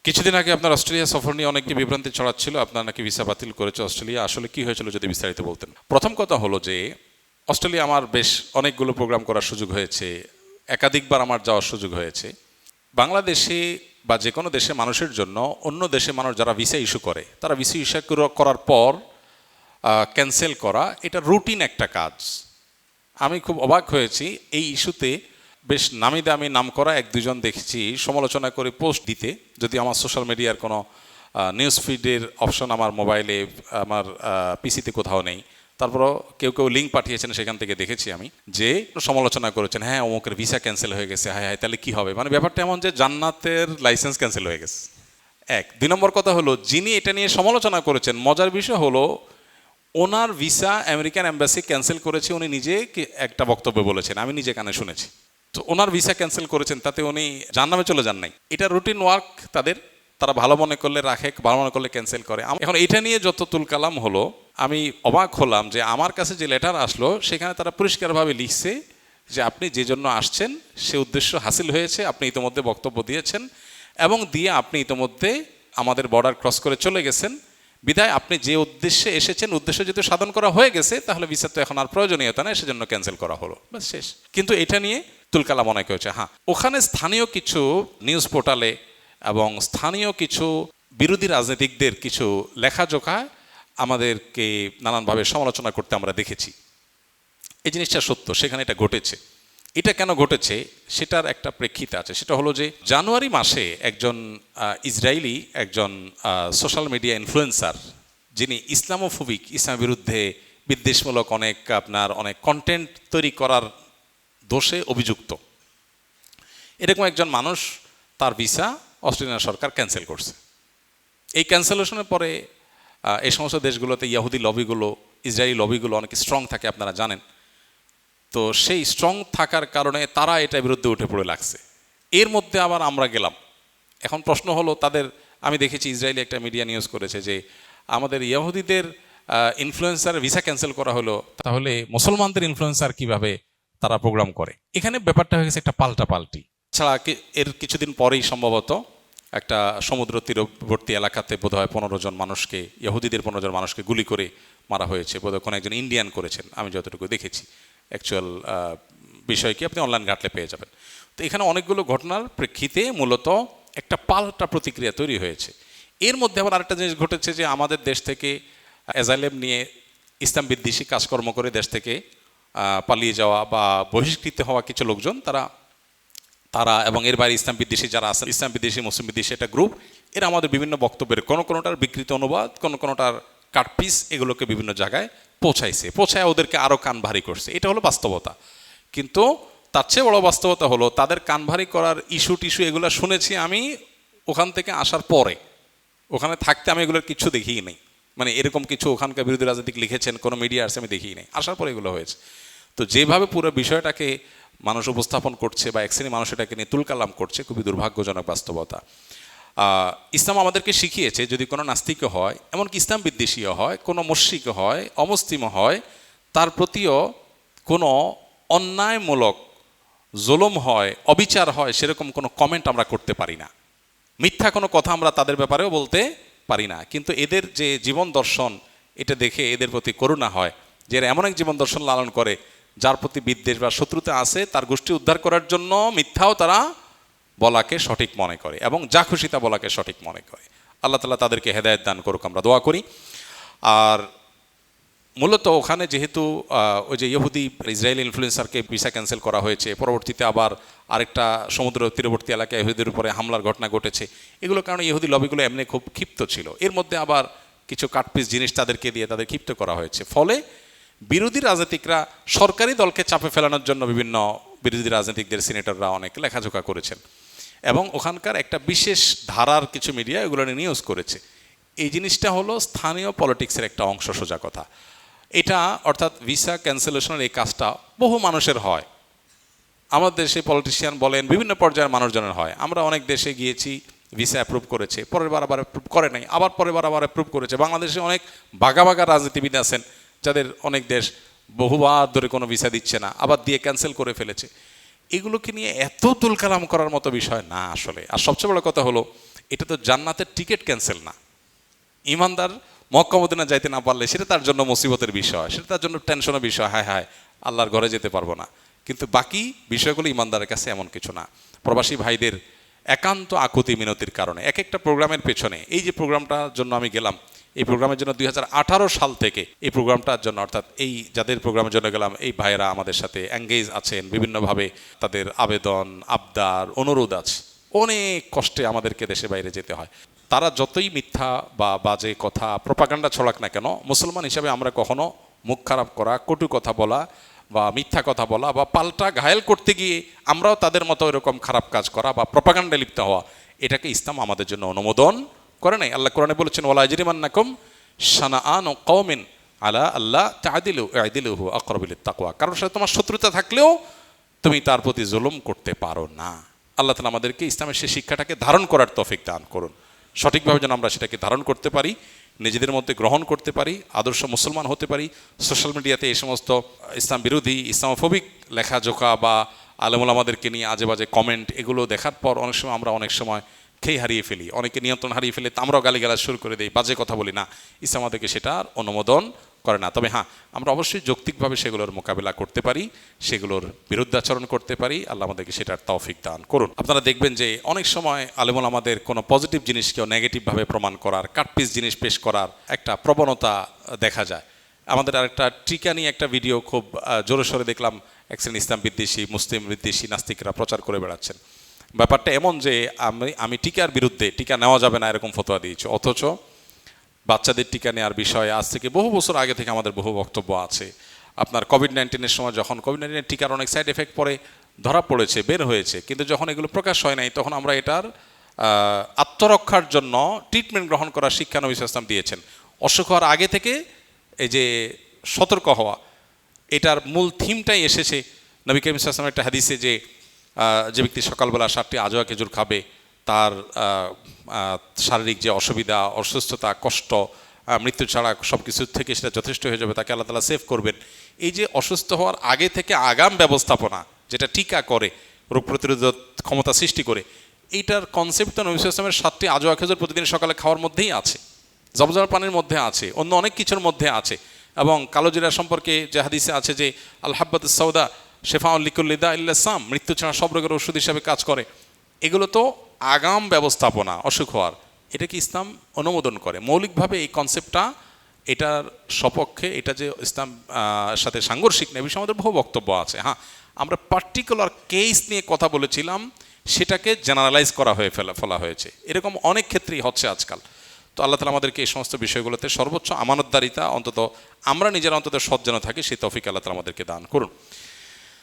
কিছুদিন আগে আপনার অস্ট্রেলিয়া সফর নিয়ে অনেক বিভ্রান্তি ছড়াচ্ছিল, আপনার নাকি ভিসা বাতিল করেছে অস্ট্রেলিয়া। আসলে কি হয়েছিল যদি বিস্তারিত বলতেন। প্রথম কথা হলো যে অস্ট্রেলিয়া আমার বেশ অনেকগুলো প্রোগ্রাম করার সুযোগ হয়েছে, একাধিকবার আমার যাওয়ার সুযোগ হয়েছে। বাংলাদেশে বা যে কোনো দেশে মানুষের জন্য অন্য দেশে মানুষ যারা ভিসা ইস্যু করে, তারা ভিসা ইস্যু করার পর ক্যান্সেল করা, এটা রুটিন একটা কাজ। আমি খুব অবাক হয়েছি এই ইস্যুতে বেশ নামি দামি নাম করা এক দুজন দেখেছি সমালোচনা করে পোস্ট দিতে। যদি আমার সোশ্যাল মিডিয়ার কোনো নিউজ ফিডের অপশন আমার মোবাইলে, আমার পিসিতে কোথাও নেই, তারপরও কেউ কেউ লিঙ্ক পাঠিয়েছেন, সেখান থেকে দেখেছি আমি যে সমালোচনা করেছেন, হ্যাঁ অমুকের ভিসা ক্যান্সেল হয়ে গেছে, হ্যাঁ হ্যাঁ তাহলে কী হবে। মানে ব্যাপারটা এমন যে জান্নাতের লাইসেন্স ক্যান্সেল হয়ে গেছে। এক, দুই নম্বর কথা হলো যিনি এটা নিয়ে সমালোচনা করেছেন, মজার বিষয় হলো ওনার ভিসা আমেরিকান এম্বাসি ক্যান্সেল করেছে, উনি নিজে একটা বক্তব্য বলেছেন, আমি নিজে কানে শুনেছি। তো ওনার ভিসা ক্যান্সেল করেছেন, তাতে উনি জাহান্নামে চলে যান নাই। এটা রুটিন ওয়ার্ক তাদের, তারা ভালো মনে করলে রাখে, ভালো মনে করলে ক্যান্সেল করে। এখন এটা নিয়ে যত তুলকালাম হলো, আমি অবাক হলাম যে আমার কাছে যে লেটার আসলো সেখানে তারা পরিষ্কারভাবে লিখছে যে আপনি যে জন্য আসছেন সে উদ্দেশ্য হাসিল হয়েছে, আপনি ইতিমধ্যে বক্তব্য দিয়েছেন এবং দিয়ে আপনি ইতিমধ্যে আমাদের বর্ডার ক্রস করে চলে গেছেন, বিধায় আপনি যে উদ্দেশ্যে এসেছেন উদ্দেশ্য যেহেতু সাধন করা হয়ে গেছে, তাহলে ভিসা তো এখন আর প্রয়োজনীয়তা নেই, সেজন্য ক্যান্সেল করা হলো, বাস শেষ। কিন্তু এটা নিয়ে তুলকালাম অনেক হয়েছে। হ্যাঁ, ওখানে স্থানীয় কিছু নিউজ পোর্টালে এবং স্থানীয় কিছু বিরোধী রাজনীতিকদের কিছু লেখাজোখা আমাদেরকে নানানভাবে সমালোচনা করতে আমরা দেখেছি। এই জিনিসটা সত্য, সেখানে এটা ঘটেছে। এটা কেন ঘটেছে সেটার একটা প্রেক্ষিত আছে, সেটা হলো যে জানুয়ারি মাসে একজন ইসরায়েলি একজন সোশ্যাল মিডিয়া ইনফ্লুয়েন্সার, যিনি ইসলামোফোবিক, ইসলামের বিরুদ্ধে বিদ্বেষমূলক অনেক কন্টেন্ট তৈরি করার দোষে অভিযুক্ত, এরকম একজন মানুষ, তার ভিসা অস্ট্রেলিয়ান সরকার ক্যান্সেল করছে। এই ক্যান্সেলেশনের পরে এই সমস্ত দেশগুলোতে ইয়াহুদি লবিগুলো, ইসরায়েলি লবিগুলো অনেক স্ট্রং থাকে, আপনারা জানেন। তো সেই স্ট্রং থাকার কারণে তারা এটার বিরুদ্ধে উঠে পড়ে লাগছে। এর মধ্যে আবার আমরা গেলাম। এখন প্রশ্ন হলো তাদের, আমি দেখেছি ইসরায়েলি একটা মিডিয়া নিউজ করেছে যে আমাদের ইহুদিদের ইনফ্লুয়েন্সার ভিসা ক্যান্সেল করা হলো, তাহলে মুসলমানদের ইনফ্লুয়েন্সার কিভাবে তারা প্রোগ্রাম করে। এখানে ব্যাপারটা হয়ে গেছে একটা পাল্টাপাল্টি। ছাড়া এর কিছুদিন পরেই সম্ভবত একটা সমুদ্র তীরবর্তী এলাকাতে বোধহয় 15 জন মানুষকে, ইহুদিদের 15 জন মানুষকে গুলি করে মারা হয়েছে, বোধহয় কোনো একজন ইন্ডিয়ান করেছেন, আমি যতটুকু দেখেছি। অ্যাকচুয়াল বিষয় কি আপনি অনলাইন ঘাটলে পেয়ে যাবেন। তো এখানে অনেকগুলো ঘটনার প্রেক্ষিতে মূলত একটা পাল্টা প্রতিক্রিয়া তৈরি হয়েছে। এর মধ্যে আবার আরেকটা জিনিস ঘটেছে যে আমাদের দেশ থেকে অ্যাজাইলেম নিয়ে ইসলাম বিদ্বেষী কাজকর্ম করে দেশ থেকে পালিয়ে যাওয়া বা বহিষ্কৃত হওয়া কিছু লোকজন, তারা এবং এর বাইরে ইসলাম বিদ্বেষী যারা আছেন, ইসলাম বিদ্বেষী মুসলিম বিদ্বেষী একটা গ্রুপ, এরা আমাদের বিভিন্ন বক্তব্যের কোনোটার বিকৃত অনুবাদ, কোনোটার কাটপিস, এগুলোকে বিভিন্ন জায়গায় পৌঁছায় ওদেরকে আরও কান ভারী করছে। এটা হলো বাস্তবতা। কিন্তু তার চেয়ে বড় বাস্তবতা হলো তাদের কান ভারী করার ইস্যু টিস্যু এগুলো শুনেছি আমি ওখান থেকে আসার পরে। ওখানে থাকতে আমি এগুলোর কিছু দেখিই নেই, মানে এরকম কিছু ওখানকার বিরোধী রাজনীতিক লিখেছেন কোনো মিডিয়া আছে আমি দেখিই নেই, আসার পরে এগুলো হয়েছে। তো যেভাবে পুরো বিষয়টাকে মানুষ উপস্থাপন করছে বা এক শ্রেণী মানুষ এটাকে নিয়ে তুলকালাম করছে, খুবই দুর্ভাগ্যজনক বাস্তবতা। ইসলাম আমাদেরকে শিখিয়েছে যদি কোনো নাস্তিকও হয়, এমনকি ইসলাম বিদ্বেষীও হয়, কোনো মুশরিকও হয়, অমুসলিমও হয়, তার প্রতিও কোনো অন্যায়মূলক জুলুম হয়, অবিচার হয়, সেরকম কোনো কমেন্ট আমরা করতে পারি না, মিথ্যা কোনো কথা আমরা তাদের ব্যাপারেও বলতে পারি না। কিন্তু এদের যে জীবন দর্শন, এটা দেখে এদের প্রতি করুণা হয় যে এরা এমন এক জীবন দর্শন লালন করে যার প্রতি বিদ্বেষ বা শত্রুতা আছে, তার গোষ্ঠী উদ্ধার করার জন্য মিথ্যাও তারা বলাকে সঠিক মনে করে এবং যা খুশি তা বলাকে সঠিক মনে করে। আল্লাহ তাআলা তাদেরকে হেদায়েত দান করুক, আমরা দোয়া করি। আর মূলত ওখানে যেহেতু ওই যে ইহুদি ইসরায়েলি ইনফ্লুয়েন্সারকে ভিসা ক্যান্সেল করা হয়েছে, পরবর্তীতে আবার আরেকটা সমুদ্র তীরবর্তী এলাকায় ইহুদিদের উপরে হামলার ঘটনা ঘটেছে, এগুলোর কারণে ইহুদি লবিগুলো এমনি খুব ক্ষিপ্ত ছিল। এর মধ্যে আবার কিছু কাটপিস জিনিস তাদেরকে দিয়ে তাদের ক্ষিপ্ত করা হয়েছে, ফলে বিরোধী রাজনীতিকরা সরকারি দলকে চাপে ফেলানোর জন্য বিভিন্ন বিরোধী রাজনীতিকদের সিনেটররা অনেক লেখাজোখা করেছেন এবং ওখানকার একটা বিশেষ ধারার কিছু মিডিয়া এগুলো নিয়ে নিউজ করেছে। এই জিনিসটা হলো স্থানীয় পলিটিক্সের একটা অংশ, সোজা কথা। এটা অর্থাৎ ভিসা ক্যান্সেলেশনের এই কাজটা বহু মানুষের হয়, আমাদের দেশে পলিটিশিয়ান বলেন বিভিন্ন পর্যায়ের মানুষজনের হয়। আমরা অনেক দেশে গিয়েছি, ভিসা অ্যাপ্রুভ করেছে, পরের বার আবার অ্যাপ্রুভ করে নাই, আবার পরের বার আবার অ্যাপ্রুভ করেছে। বাংলাদেশে অনেক বাঘা রাজনীতিবিদ আছেন যাদের অনেক দেশ বহুবার ধরে কোনো ভিসা দিচ্ছে না, আবার দিয়ে ক্যান্সেল করে ফেলেছে। এগুলোকে নিয়ে এত তুলকালাম করার মতো বিষয় না আসলে। আর সবচেয়ে বড় কথা হলো এটা তো জান্নাতের টিকিট ক্যান্সেল না। ইমানদার মক্কা মদিনা যাইতে না পারলে সেটা তার জন্য মুসিবতের বিষয়, সেটা তার জন্য টেনশনের বিষয়, হায় হায় আল্লাহর ঘরে যেতে পারবো না। কিন্তু বাকি বিষয়গুলো ইমানদারের কাছে এমন কিছু না। প্রবাসী ভাইদের একান্ত আকুতি মিনতির কারণে এক একটা প্রোগ্রামের পেছনে, এই যে প্রোগ্রামটার জন্য আমি গেলাম, এই প্রোগ্রামের জন্য 2018 সাল থেকে এই প্রোগ্রামটার জন্য, অর্থাৎ এই যাদের প্রোগ্রামের জন্য গেলাম এই ভাইয়েরা আমাদের সাথে এঙ্গেজ আছেন, বিভিন্নভাবে তাদের আবেদন আবদার অনুরোধ আছে। অনেক কষ্টে আমাদেরকে দেশে বাইরে যেতে হয়। তারা যতই মিথ্যা বা বাজে কথা প্রোপাগান্ডা ছড়াক না কেন, মুসলমান হিসাবে আমরা কখনো মুখ খারাপ করা, কটু কথা বলা বা মিথ্যা কথা বলা বা পাল্টা ঘায়েল করতে গিয়ে আমরাও তাদের মতো এরকম খারাপ কাজ করা বা প্রোপাগান্ডায় লিপ্ত হওয়া, এটাকে ইসলাম আমাদের জন্য অনুমোদন করে নাই। আল্লাহ কোরআনে বলেছেন, ওয়ালা ইয়াজরিমান্নাকুম শানাআনু কওমিন আলা আল্লাহ তা'দিলু ই'দিলু আকরাবু লিত-তাকওয়া। কারোর সাথে তোমার শত্রুতা থাকলেও তুমি তার প্রতি জুলুম করতে পারো না। আল্লাহ তাআলা আমাদেরকে ইসলামের সেই শিক্ষাটাকে ধারণ করার তৌফিক দান করুন, সঠিকভাবে যেন আমরা সেটাকে ধারণ করতে পারি, নিজেদের মধ্যে গ্রহণ করতে পারি, আদর্শ মুসলমান হতে পারি। সোশ্যাল মিডিয়াতে এই সমস্ত ইসলাম বিরোধী ইসলামোফোবিক লেখাজোখা বা আলেমুল আমাদেরকে নিয়ে আজে বাজে কমেন্ট, এগুলো দেখার পর আমরা অনেক সময় খেই হারিয়ে ফেলি, অনেকে নিয়ন্ত্রণ হারিয়ে ফেলে, আমরাও গালিগালাজ শুরু করে দিই, বাজে কথা বলি না। ইসলাম আমাদেরকে সেটার অনুমোদন করে না। তবে হ্যাঁ, আমরা অবশ্যই যৌক্তিকভাবে সেগুলোর মোকাবেলা করতে পারি, সেগুলোর বিরুদ্ধাচরণ করতে পারি। আল্লাহ আমাদেরকে সেটার তৌফিক দান করুন। আপনারা দেখবেন যে অনেক সময় আলেমুল আমাদের কোনো পজিটিভ জিনিসকেও নেগেটিভভাবে প্রমাণ করার, কাটপিস জিনিস পেশ করার একটা প্রবণতা দেখা যায়। আমাদের আরেকটা টিকা নিয়ে একটা ভিডিও খুব জোরে সোরে দেখলাম, এক শ্রেণী ইসলাম বিদ্বেষী মুসলিম বিদ্বেষী নাস্তিকরা প্রচার করে বেড়াচ্ছেন। ব্যাপারটা এমন যে আমি টিকার বিরুদ্ধে, টিকা নেওয়া যাবে না এরকম ফতোয়া দিয়েছি, অথচ বাচ্চাদের টিকা নেওয়ার বিষয়ে আজ থেকে বহু বছর আগে থেকে আমাদের বহু বক্তব্য আছে। আপনার কোভিড-19 সময় যখন কোভিড-19 টিকার অনেক সাইড এফেক্ট পরে ধরা পড়েছে, বের হয়েছে, কিন্তু যখন এগুলো প্রকাশ হয় নাই তখন আমরা এটার আত্মরক্ষার জন্য ট্রিটমেন্ট গ্রহণ করার শিক্ষা নবী সাল্লাল্লাহু আলাইহি ওয়াসাল্লাম দিয়েছেন। অসুখ হওয়ার আগে থেকে এই যে সতর্ক হওয়া, এটার মূল থিমটাই এসেছে নবী করিম সাল্লাল্লাহু আলাইহি ওয়াসাল্লামের একটা হাদিসে, যে ব্যক্তি সকালবেলা 7টি আজওয়া খেজুর খাবে তার শারীরিক যে অসুবিধা, অসুস্থতা, কষ্ট, মৃত্যু ছাড়া সব কিছুর থেকে সেটা যথেষ্ট হয়ে যাবে, তাকে আল্লাহ তাআলা সেভ করবেন। এই যে অসুস্থ হওয়ার আগে থেকে আগাম ব্যবস্থাপনা, যেটা টিকা করে, রোগ প্রতিরোধ ক্ষমতা সৃষ্টি করে, এইটার কনসেপ্ট তো নবী সাল্লাল্লাহু আলাইহি ওয়াসাল্লামের 7টি আজওয়া খেজুর প্রতিদিন সকালে খাওয়ার মধ্যেই আছে, জবজবা পানির মধ্যে আছে, অন্য অনেক কিছুর মধ্যে আছে। এবং কালোজিরা সম্পর্কে যে হাদিসে আছে যে আল হাব্বাতুস সাউদা শেফাউন লিকুল্লি দা ইল্লা সাম, মৃত্যু ছাড়া সব রোগের ওষুধ হিসাবে কাজ করে। এগুলো তো আগাম ব্যবস্থাপনা অসুখ হওয়ার, এটা কি ইসলাম অনুমোদন করে? মৌলিকভাবে এই কনসেপ্টটা এটার সপক্ষে, এটা যে ইসলাম সাথে সাংঘর্ষিক নেই, বিষয়ে আমাদের বহু বক্তব্য আছে। হ্যাঁ, আমরা পার্টিকুলার কেস নিয়ে কথা বলেছিলাম, সেটাকে জেনারেলাইজ করা ফেলা হয়েছে। এরকম অনেক ক্ষেত্রেই হচ্ছে আজকাল। তো আল্লাহ তাআলা আমাদেরকে এই সমস্ত বিষয়গুলোতে সর্বোচ্চ আমানতদারিতা, অন্তত আমরা নিজেরা অন্তত সৎ যেন থাকি, সেই তৌফিক আল্লাহ তাআলা আমাদেরকে দান করুন।